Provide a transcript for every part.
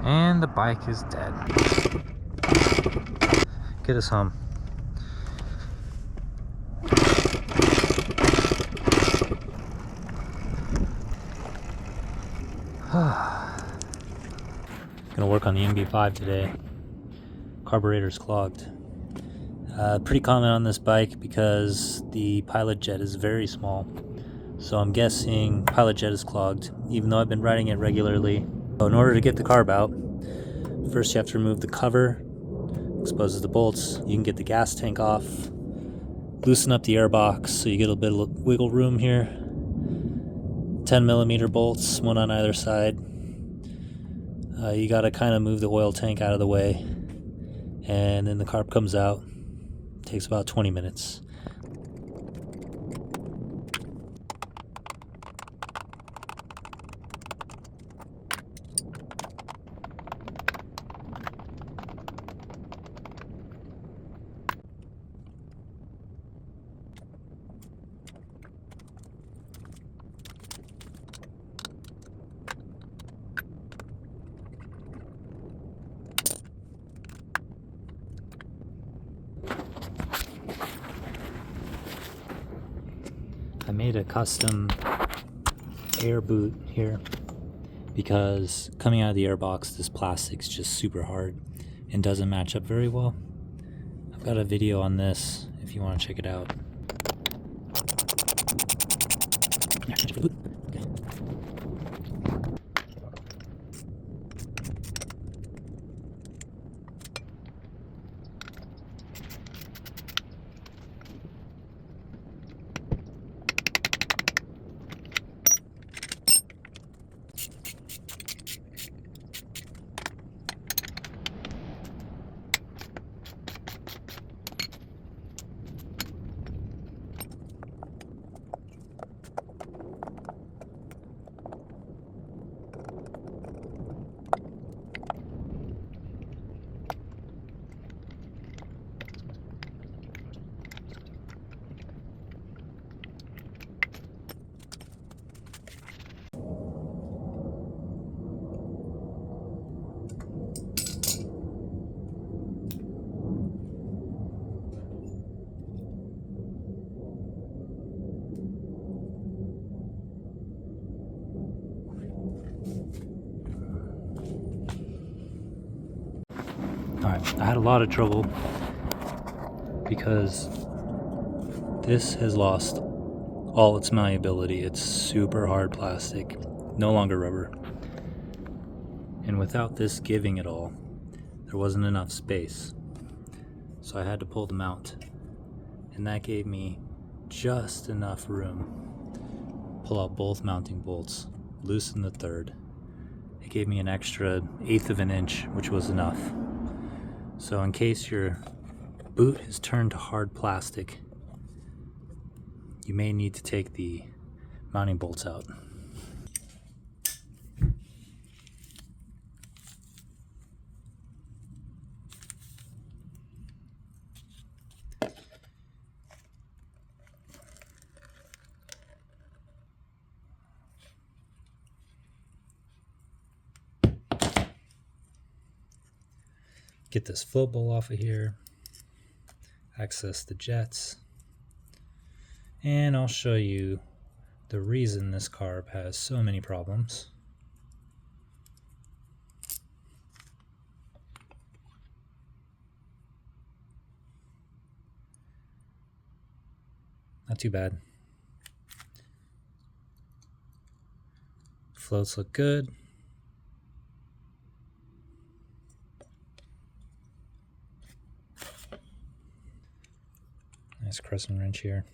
And the bike is dead. Get us home. Gonna work on the MB5 today. Carburetor's clogged. Pretty common on this bike because the pilot jet is very small. So I'm guessing pilot jet is clogged, even though I've been riding it regularly. So in order to get the carb out, first you have to remove the cover, exposes the bolts. You can get the gas tank off, loosen up the airbox so you get a bit of wiggle room here. 10mm bolts, one on either side. You gotta kind of move the oil tank out of the way, and then the carb comes out. It takes about 20 minutes. I made a custom air boot here because coming out of the airbox, this plastic's just super hard and doesn't match up very well. I've got a video on this if you want to check it out. Alright, I had a lot of trouble because this has lost all its malleability. It's super hard plastic, no longer rubber. And without this giving at all, there wasn't enough space. So I had to pull them out. And that gave me just enough room. Pull out both mounting bolts, loosen the third. It gave me an extra 1/8 of an inch, which was enough. So in case your boot is turned to hard plastic, you may need to take the mounting bolts out. Get this float bowl off of here, access the jets, and I'll show you the reason this carb has so many problems. Not too bad. Floats look good. Nice crescent wrench here.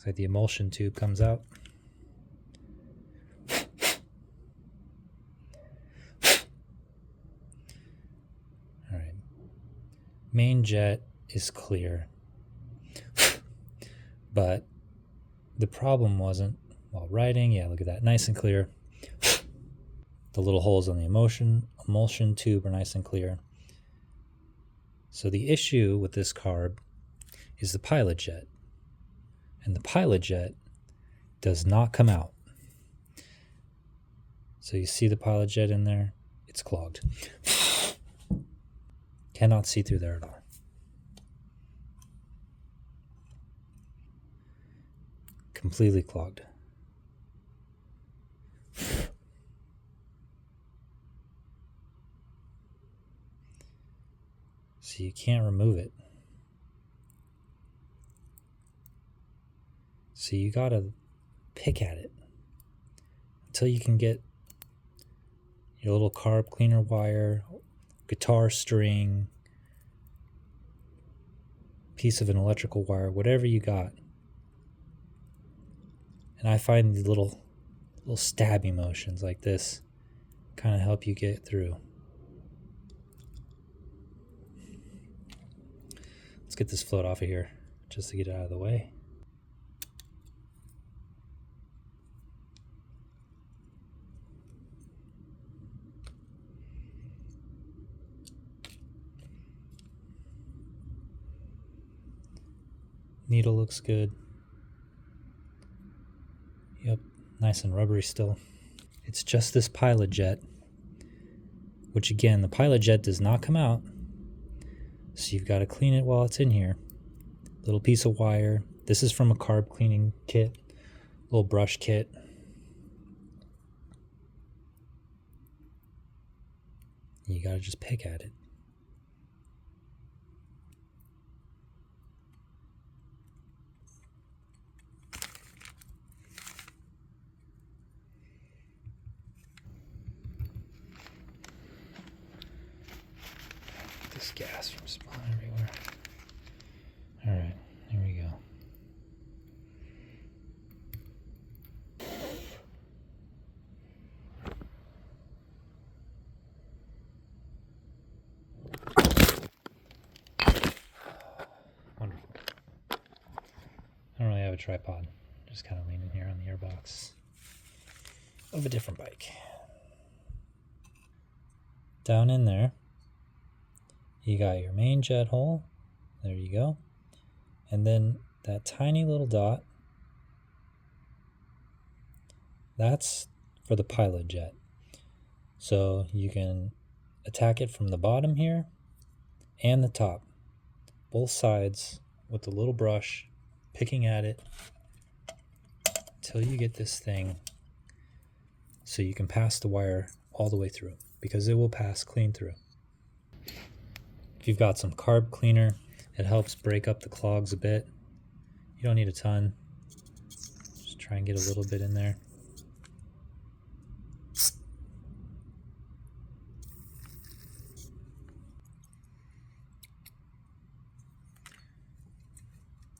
Looks like the emulsion tube comes out. Alright. Main jet is clear. But the problem wasn't while riding. Yeah, look at that. Nice and clear. The little holes on the emulsion tube are nice and clear. So the issue with this carb is the pilot jet. And the pilot jet does not come out. So you see the pilot jet in there? It's clogged. Cannot see through there at all. Completely clogged. So you can't remove it. So you gotta pick at it until you can get your little carb cleaner wire, guitar string, piece of an electrical wire, whatever you got. And I find the little stabby motions like this kind of help you get through. Let's get this float off of here just to get it out of the way. Needle looks good. Yep, nice and rubbery still. It's just this pilot jet, which again, the pilot jet does not come out. So you've got to clean it while it's in here. Little piece of wire. This is from a carb cleaning kit, little brush kit. You got to just pick at it. This gas from spilling everywhere. All right, here we go. Wonderful. I don't really have a tripod. Just kind of leaning here on the airbox of a different bike. Down in there, you got your main jet hole. There you go. And then that tiny little dot, that's for the pilot jet. So you can attack it from the bottom here and the top. Both sides with the little brush, picking at it until you get this thing so you can pass the wire all the way through, because it will pass clean through. If you've got some carb cleaner, it helps break up the clogs a bit. You don't need a ton. Just try and get a little bit in there.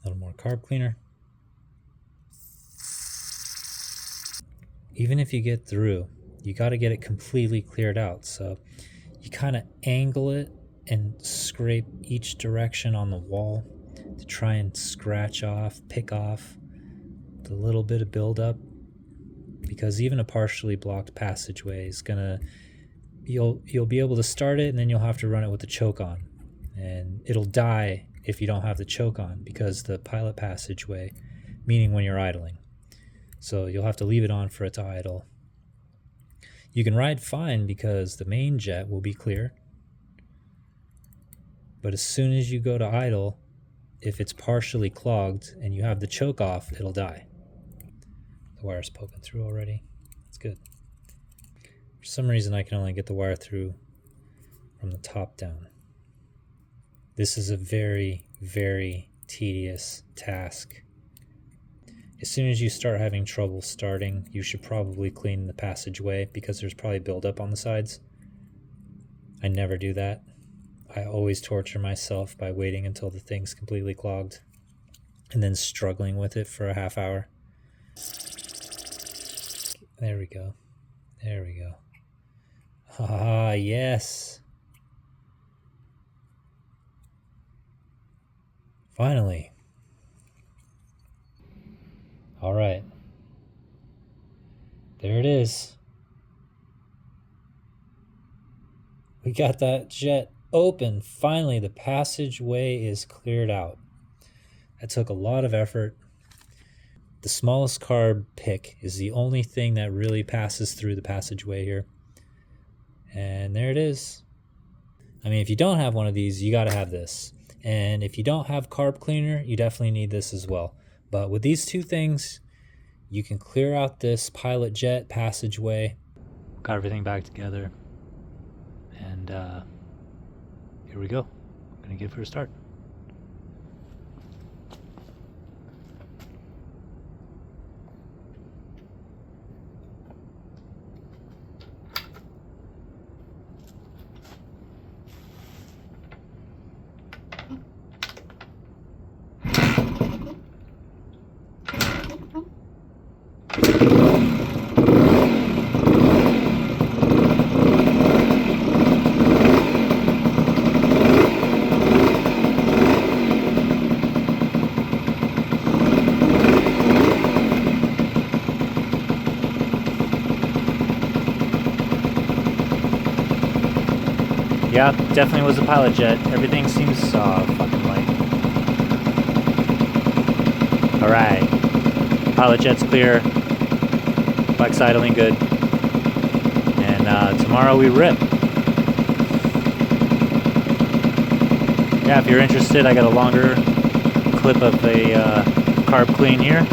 A little more carb cleaner. Even if you get through, you got to get it completely cleared out. So you kind of angle it and scrape each direction on the wall to try and scratch off, pick off the little bit of buildup, because even a partially blocked passageway is gonna, you'll be able to start it and then you'll have to run it with the choke on, and it'll die if you don't have the choke on, because the pilot passageway, meaning when you're idling. So you'll have to leave it on for it to idle. You can ride fine because the main jet will be clear. But as soon as you go to idle, if it's partially clogged and you have the choke off, it'll die. The wire's poking through already. It's good. For some reason, I can only get the wire through from the top down. This is a very, very tedious task. As soon as you start having trouble starting, you should probably clean the passageway, because there's probably buildup on the sides. I never do that. I always torture myself by waiting until the thing's completely clogged and then struggling with it for a half hour. There we go. There we go. Ah, yes. Finally. All right. There it is. We got that jet open. Finally, the passageway is cleared out. That took a lot of effort. The smallest carb pick is the only thing that really passes through the passageway here. And there it is. I mean, if you don't have one of these, you got to have this. And if you don't have carb cleaner, you definitely need this as well. But with these two things, you can clear out this pilot jet passageway. Got everything back together. And here we go. I'm going to give her a start. Yeah, definitely was a pilot jet. Everything seems fucking light. Alright. Pilot jet's clear. Bike's idling good. And tomorrow we rip. Yeah, if you're interested, I got a longer clip of a carb clean here.